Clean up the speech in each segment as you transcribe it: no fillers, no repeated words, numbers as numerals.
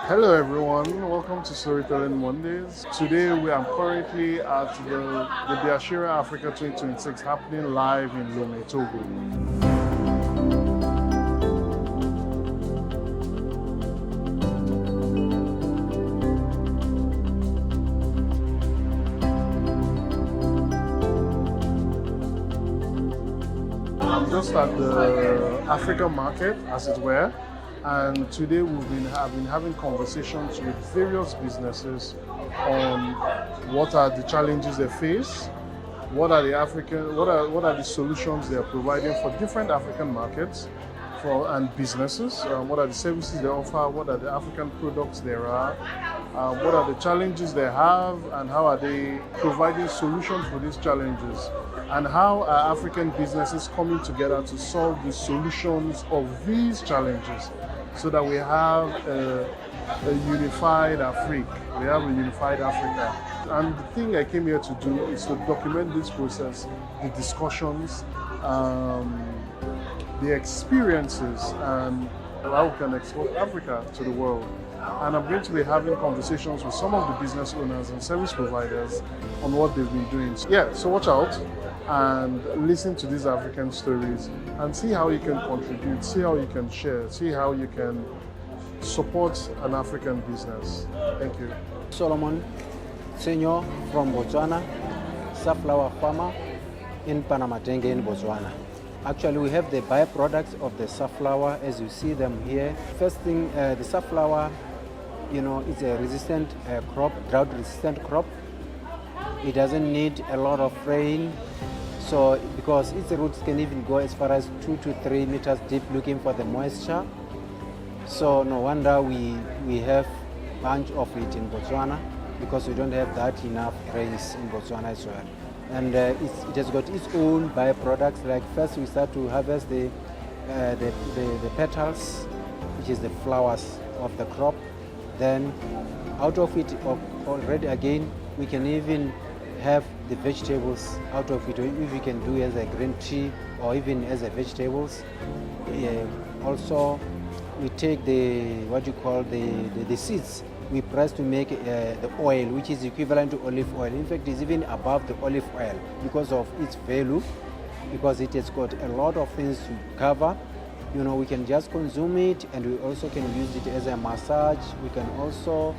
Hello everyone, welcome to Storytelling Mondays. Today we are currently at the Biashara Africa 2026 happening live in Lomè, Togo. I'm just at the African market, as it were. And today have been having conversations with various businesses on what are the challenges they face, what are the solutions they are providing for different African markets and businesses, what are the services they offer, what are the African products there are, what are the challenges they have, and how are they providing solutions for these challenges, and how are African businesses coming together to solve the solutions of these challenges, so that we have a unified Africa. We have a unified Africa. And the thing I came here to do is to document this process, the discussions, the experiences, and how we can export Africa to the world. And I'm going to be having conversations with some of the business owners and service providers on what they've been doing. So watch out and listen to these African stories and see how you can contribute, see how you can share, see how you can support an African business. Thank you. Solomon Senior from Botswana, safflower farmer in Panamatenge in Botswana. Actually, we have the byproducts of the safflower as you see them here. First thing, the safflower, it's a resistant crop, drought-resistant crop. It doesn't need a lot of rain, so because its roots can even go as far as 2 to 3 meters deep looking for the moisture. So no wonder we have a bunch of it in Botswana, because we don't have that enough rains in Botswana as well. And it has got its own byproducts. Like first we start to harvest the petals, which is the flowers of the crop. Then out of it already again we can even have the vegetables out of it, if we can do as a green tea or even as a vegetables. Also we take the seeds, we press to make the oil, which is equivalent to olive oil. In fact, it's even above the olive oil because of its value, because it has got a lot of things to cover. We can just consume it, and we also can use it as a massage. We can also,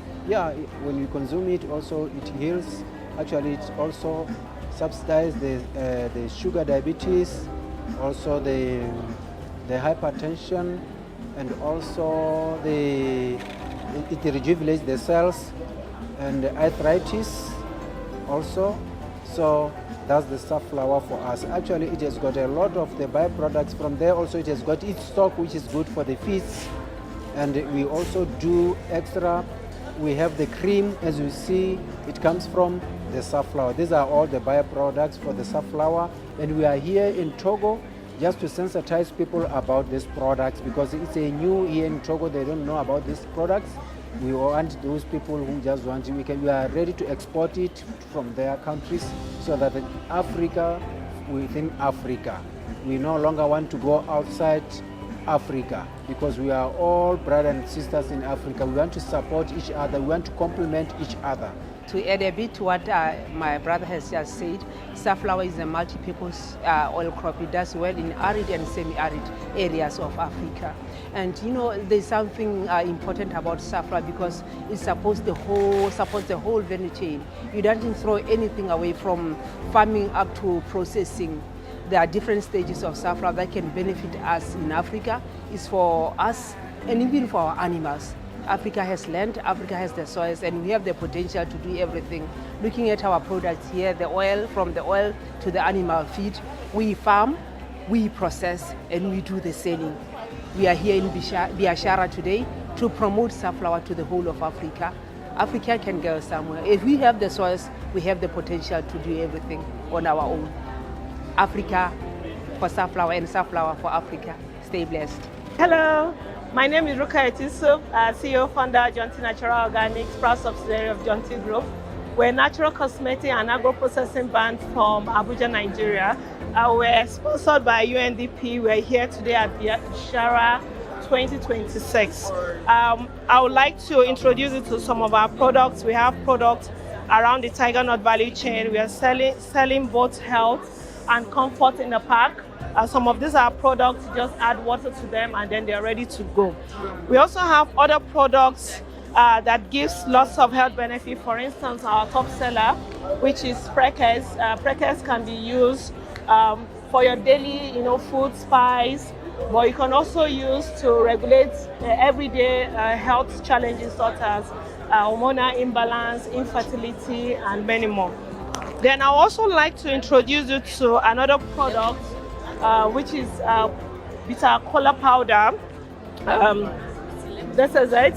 when we consume it, also it heals. Actually, it also subsidizes the sugar diabetes, also the hypertension, and also it rejuvenates the cells and arthritis also. So that's the safflower for us. Actually, it has got a lot of the byproducts from there. Also, it has got its stock, which is good for the fish. And we also do extra. We have the cream, as you see, it comes from the safflower. These are all the byproducts for the safflower. And we are here in Togo just to sensitize people about these products, because it's a new here in Togo, they don't know about these products. We want those people who just want to, we are ready to export it from their countries, so that in Africa, within Africa, we no longer want to go outside Africa, because we are all brothers and sisters in Africa. We want to support each other, we want to complement each other. To add a bit to what my brother has just said, safflower is a multi-purpose oil crop. It does well in arid and semi-arid areas of Africa. And there's something important about safflower, because it supports the whole value chain. You don't throw anything away from farming up to processing. There are different stages of safflower that can benefit us in Africa. It's for us and even for our animals. Africa has land, Africa has the soils, and we have the potential to do everything. Looking at our products here, the oil, from the oil to the animal feed, we farm, we process, and we do the selling. We are here in Biashara today to promote safflower to the whole of Africa. Africa can go somewhere. If we have the soils, we have the potential to do everything on our own. Africa for safflower and safflower for Africa. Stay blessed. Hello. My name is Ruka Etisuf, CEO, founder, Jonty Natural Organics, proud subsidiary of Jonty Group. We're a natural cosmetic and agro-processing brand from Abuja, Nigeria. We're sponsored by UNDP. We're here today at Biashara 2026. I would like to introduce you to some of our products. We have products around the tiger nut value chain. We are selling both health and comfort in the pack. Some of these are products, you just add water to them and then they're ready to go. We also have other products that gives lots of health benefit. For instance, our top seller, which is Preckers. Preckers can be used for your daily, food, spice, but you can also use to regulate everyday health challenges such as hormonal imbalance, infertility, and many more. Then I also like to introduce you to another product, which is bitter cola powder. This is it.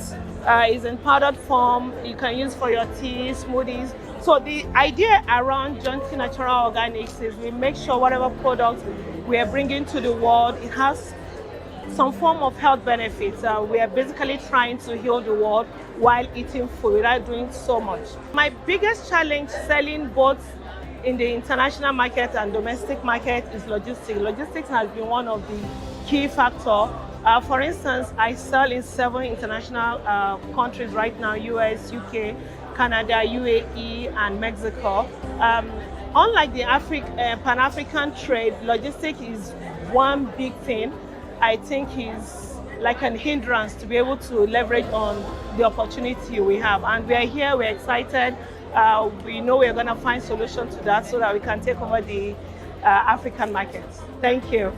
It's in powdered form. You can use for your tea, smoothies. So the idea around Johnty Natural Organics is we make sure whatever product we are bringing to the world, it has some form of health benefits. We are basically trying to heal the world while eating food without doing so much. My biggest challenge selling both in the international market and domestic market is logistics. Logistics has been one of the key factors. For instance, I sell in 7 international countries right now: US, UK, Canada, UAE, and Mexico. Unlike the Pan-African trade, logistics is one big thing I think is like an hindrance to be able to leverage on the opportunity we have. And we are here, we're excited. We know we're going to find solutions to that so that we can take over the African markets. Thank you.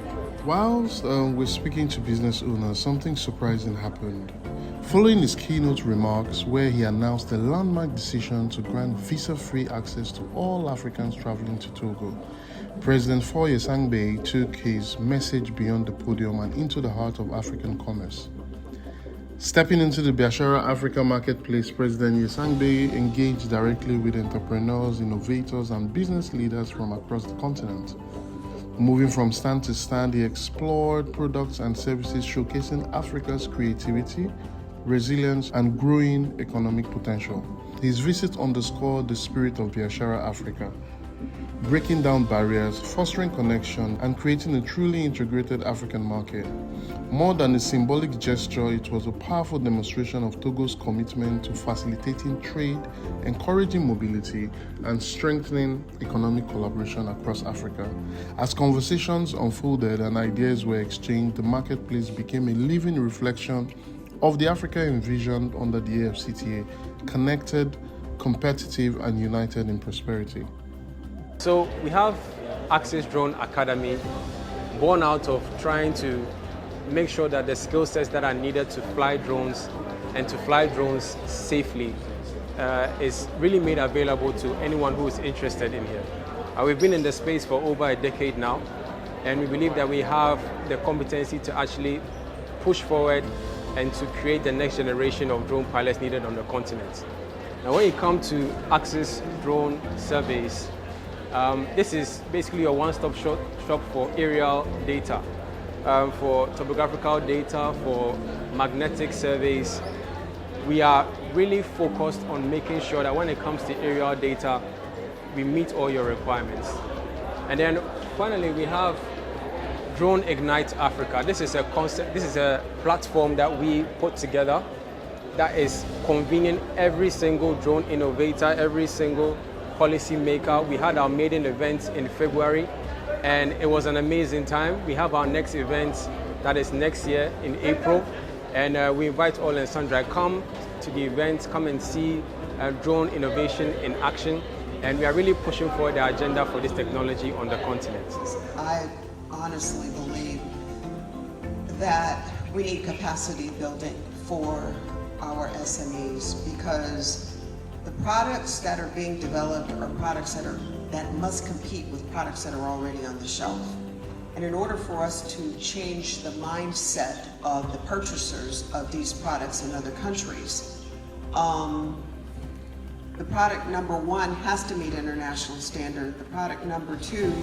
Whilst we're speaking to business owners, something surprising happened. Following his keynote remarks, where he announced a landmark decision to grant visa-free access to all Africans traveling to Togo, President Faure Essozimna took his message beyond the podium and into the heart of African commerce. Stepping into the Biashara Africa Marketplace, President Gnassingbé engaged directly with entrepreneurs, innovators, and business leaders from across the continent. Moving from stand to stand, he explored products and services showcasing Africa's creativity, resilience, and growing economic potential. His visit underscored the spirit of Biashara Africa, breaking down barriers, fostering connection, and creating a truly integrated African market. More than a symbolic gesture, it was a powerful demonstration of Togo's commitment to facilitating trade, encouraging mobility, and strengthening economic collaboration across Africa. As conversations unfolded and ideas were exchanged, the marketplace became a living reflection of the Africa envisioned under the AfCFTA, connected, competitive, and united in prosperity. So we have Access Drone Academy, born out of trying to make sure that the skill sets that are needed to fly drones and to fly drones safely is really made available to anyone who is interested in here. We've been in the space for over a decade now, and we believe that we have the competency to actually push forward and to create the next generation of drone pilots needed on the continent. Now, when you come to Access Drone Surveys, this is basically a one-stop shop for aerial data, for topographical data, for magnetic surveys. We are really focused on making sure that when it comes to aerial data, we meet all your requirements. And then finally, we have Drone Ignite Africa. This is a concept, this is a platform that we put together that is convening every single drone innovator, every single policy maker. We had our maiden event in February, and it was an amazing time. We have our next event that is next year in April, and we invite all and sundry, come to the event, come and see drone innovation in action, and we are really pushing forward the agenda for this technology on the continent. I honestly believe that we need capacity building for our SMEs, because the products that are being developed are products that must compete with products that are already on the shelf. And in order for us to change the mindset of the purchasers of these products in other countries, the product number one has to meet international standard. The product number two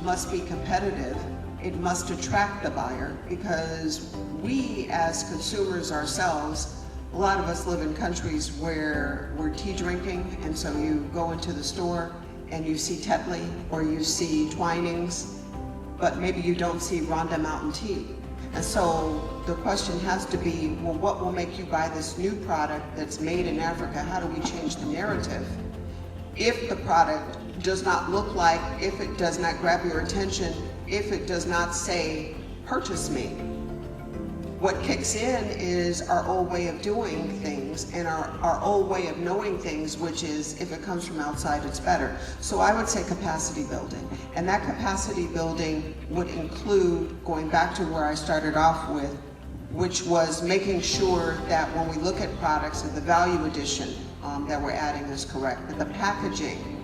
must be competitive. It must attract the buyer, because we as consumers ourselves, a lot of us live in countries where we're tea drinking, and so you go into the store and you see Tetley or you see Twinings, but maybe you don't see Rhonda Mountain Tea. And so the question has to be, well, what will make you buy this new product that's made in Africa? How do we change the narrative? If the product does not look like, if it does not grab your attention, if it does not say, purchase me, what kicks in is our old way of doing things and our old way of knowing things, which is if it comes from outside, it's better. So I would say capacity building. And that capacity building would include going back to where I started off with, which was making sure that when we look at products, that the value addition that we're adding is correct, that the packaging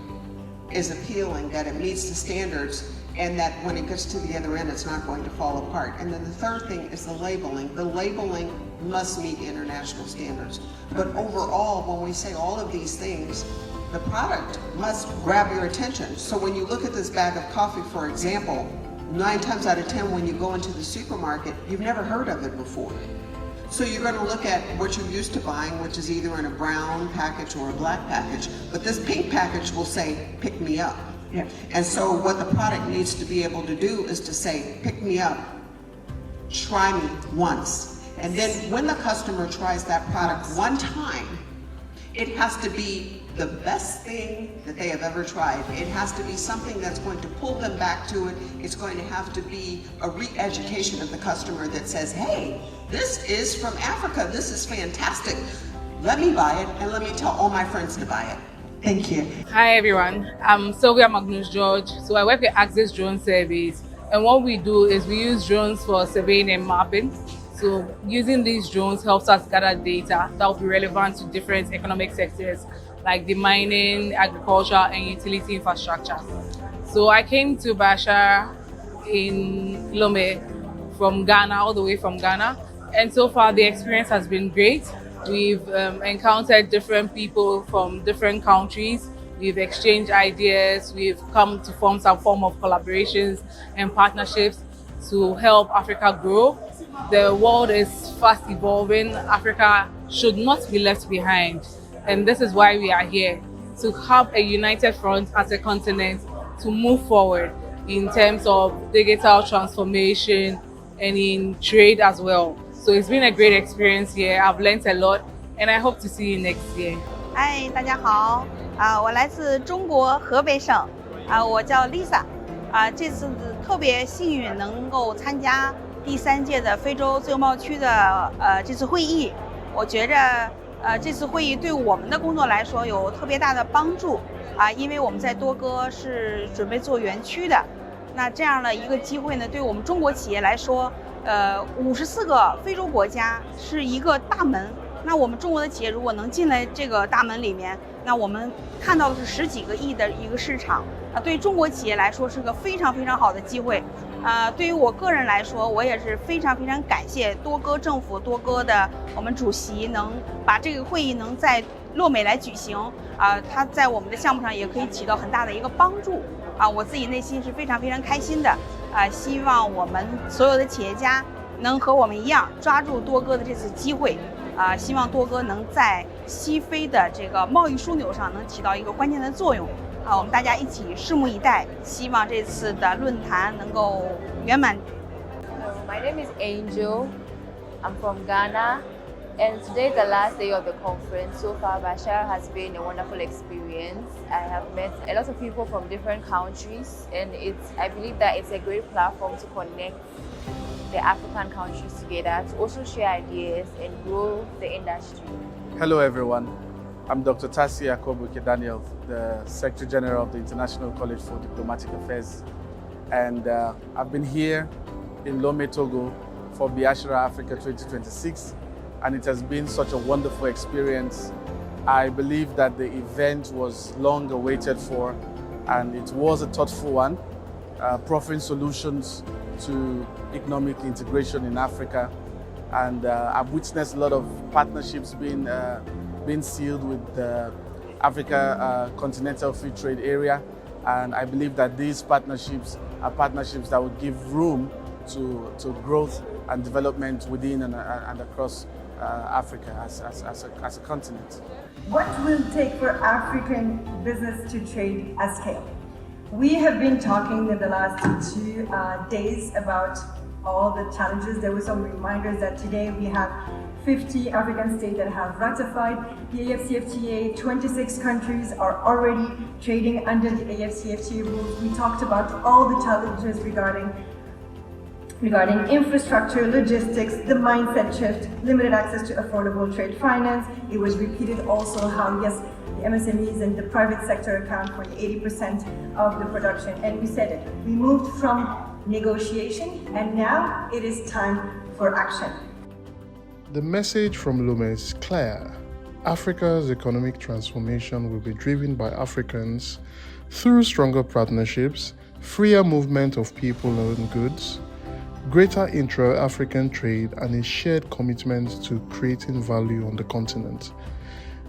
is appealing, that it meets the standards, and that when it gets to the other end, it's not going to fall apart. And then the third thing is the labeling. The labeling must meet international standards. But overall, when we say all of these things, the product must grab your attention. So when you look at this bag of coffee, for example, 9 times out of 10 when you go into the supermarket, you've never heard of it before. So you're going to look at what you're used to buying, which is either in a brown package or a black package. But this pink package will say, pick me up. Yeah. And so what the product needs to be able to do is to say, pick me up, try me once. And then when the customer tries that product one time, it has to be the best thing that they have ever tried. It has to be something that's going to pull them back to it. It's going to have to be a re-education of the customer that says, hey, this is from Africa. This is fantastic. Let me buy it and let me tell all my friends to buy it. Thank you. Hi everyone, I'm Sylvia Magnus George. So I work at Access Drone Service, and what we do is we use drones for surveying and mapping. So using these drones helps us gather data that will be relevant to different economic sectors like the mining, agriculture and utility infrastructure. So I came to Biashara in Lomè from Ghana, all the way from Ghana, and so far the experience has been great. We've encountered different people from different countries. We've exchanged ideas. We've come to form some form of collaborations and partnerships to help Africa grow. The world is fast evolving. Africa should not be left behind. And this is why we are here, to have a united front as a continent to move forward in terms of digital transformation and in trade as well. So it's been a great experience here. I've learned a lot, and I hope to see you next year. 嗨，大家好，我来自中国河北省，我叫 Lisa，这次特别幸运能够参加第3届的非洲自由贸易区的这次会议。我觉着这次会议对我们的工作来说有特别大的帮助因为我们在多哥是准备做园区的，那这样的一个机会呢，对我们中国企业来说。54个非洲国家是一个大门，那我们中国的企业如果能进来这个大门里面，那我们看到的是10几个亿的一个市场对于中国企业来说是个非常非常好的机会对于我个人来说，我也是非常非常感谢多哥政府、多哥的我们主席能把这个会议能在洛美来举行他在我们的项目上也可以起到很大的一个帮助我自己内心是非常非常开心的希望我们所有的企业家能和我们一样抓住多哥的这次机会希望多哥能在西非的这个贸易枢纽上能起到一个关键的作用我们大家一起拭目以待，希望这次的论坛能够圆满。My name is Angel. I'm from Ghana, and today is the last day of the conference. So far, Biashara has been a wonderful experience. I have met a lot of people from different countries, and I believe that it's a great platform to connect the African countries together, to also share ideas and grow the industry. Hello everyone, I'm Dr. Tasia Daniel, the Secretary General of the International College for Diplomatic Affairs. And I've been here in Lomè, Togo for Biashara Africa 2026. And it has been such a wonderful experience. I believe that the event was long awaited for, and it was a thoughtful one, proffering solutions to economic integration in Africa. And I've witnessed a lot of partnerships being sealed with the Africa Continental Free Trade Area. And I believe that these partnerships are partnerships that would give room to growth and development within and across Africa as a continent. What will it take for African business to trade at scale? We have been talking in the last 2 days about all the challenges. There were some reminders that today we have 50 African states that have ratified the AfCFTA. 26 countries are already trading under the AfCFTA rules. We talked about all the challenges regarding infrastructure, logistics, the mindset shift, limited access to affordable trade finance. It was repeated also how, yes, the MSMEs and the private sector account for 80% of the production. And we said it, we moved from negotiation and now it is time for action. The message from Lomè is clear. Africa's economic transformation will be driven by Africans through stronger partnerships, freer movement of people and goods, greater intra-African trade, and a shared commitment to creating value on the continent.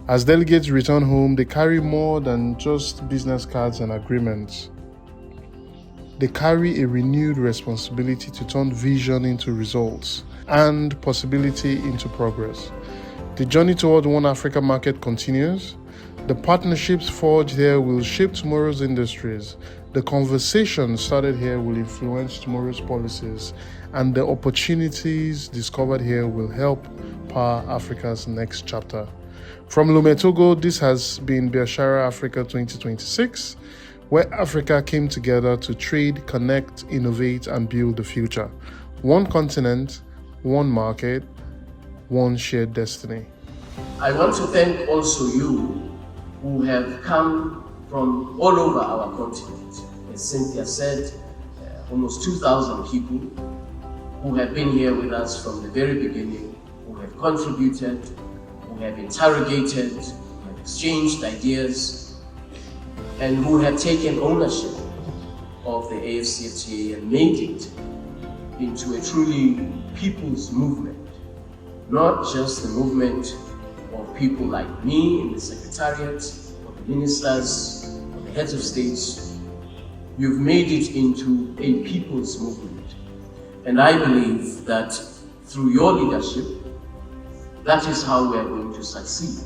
As delegates return home, they carry more than just business cards and agreements. They carry a renewed responsibility to turn vision into results and possibility into progress. The journey toward One Africa market continues. The partnerships forged here will shape tomorrow's industries. The conversations started here will influence tomorrow's policies, and the opportunities discovered here will help power Africa's next chapter. From Lomè, Togo, this has been Biashara Africa 2026, where Africa came together to trade, connect, innovate, and build the future. One continent, one market, one shared destiny. I want to thank also you who have come from all over our continent. As Cynthia said, almost 2,000 people who have been here with us from the very beginning, who have contributed, who have interrogated, who have exchanged ideas, and who have taken ownership of the AfCFTA and made it into a truly people's movement. Not just the movement of people like me in the Secretariat, or the ministers, or the heads of states. You've made it into a people's movement. And I believe that through your leadership, that is how we are going to succeed.